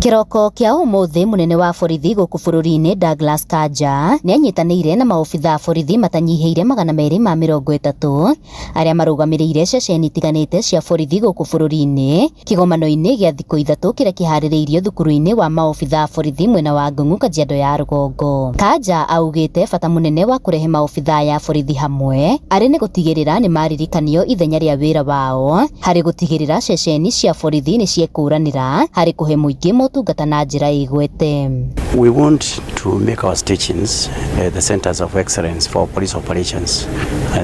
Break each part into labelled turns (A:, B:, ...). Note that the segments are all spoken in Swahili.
A: Kiroko kia umuthi munene wa borithi guku bururi-ini Douglas Kanja ni anyitanĩire na maobithaa borithi matanyihiire 230 aria marugamĩrĩire ceceni itiganĩte cia borithi guku bururi-ini kigomano-ini gia thikũ ithatũ kiria kiharĩrĩirio thukuru-ini wa maobithaa borithi mwena wa Ngung'u Kajiado ya Rũgongo. Kanja augĩte bata munene wa kurehe maobithaa ya borithi hamwe arĩ nĩ gũtigĩrĩra nĩ maririkanio ithenya rĩa wĩra wao harĩ gũtigĩrĩra ceceni cia borithi nĩ ciekũranĩra harĩ kũhe mũingĩ motungata na njĩra igwete.
B: We want to make our stations the centers of excellence for police operations,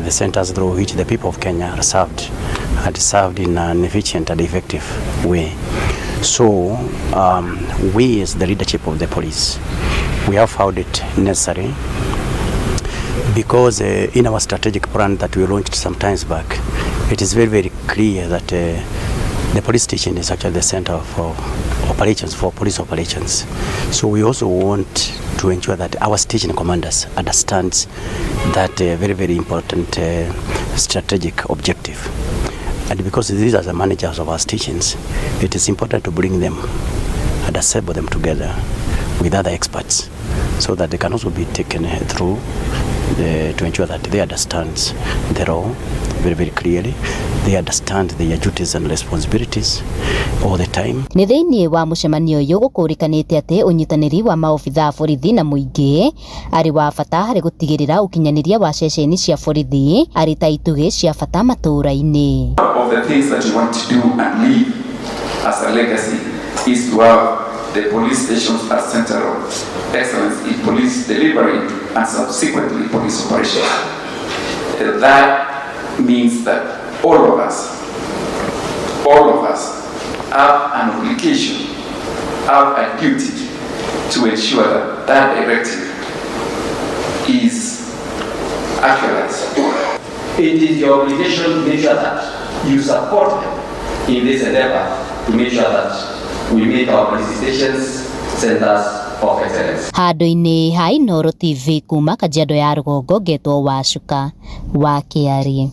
B: the centers through which the people of Kenya are served in an efficient and effective way. So we as the leadership of the police, we have found it necessary because in our strategic plan that we launched some times back, it is very, very clear that the police station is actually the center of operations for police operations. So we also want to ensure that our station commanders understand that very, very important strategic objective. And because these are the managers of our stations, it is important to bring them and assemble them together with other experts so that they can also be taken through to ensure that they understand the role very, very clearly. They understand their duties and responsibilities all the time.
A: Nĩ thĩinĩ wa mũcemanio ũyũ gũkũrĩkanĩte atĩ ũnyitanĩri wa maobithaa borithi na mũingĩ arĩ wa bata harĩ gũtigĩrĩra ũkinyanĩria wa ceceni cia borithi arĩ ta itugĩ cia bata matũũra-inĩ.
C: Of the things that you want to do and leave as a legacy is to have the police stations as center of excellence in police delivery and subsequently police operations. That means that all of us have an obligation, have a duty to ensure that that directive is actualized.
D: It is your obligation to make sure that you support them in this endeavor to make sure that we make our police stations centers of excellence.
A: Handũ-inĩ ha Inooro TV kuma Kajiado ya Rũgongo, ngetwo Wacuka wa Kĩarĩ.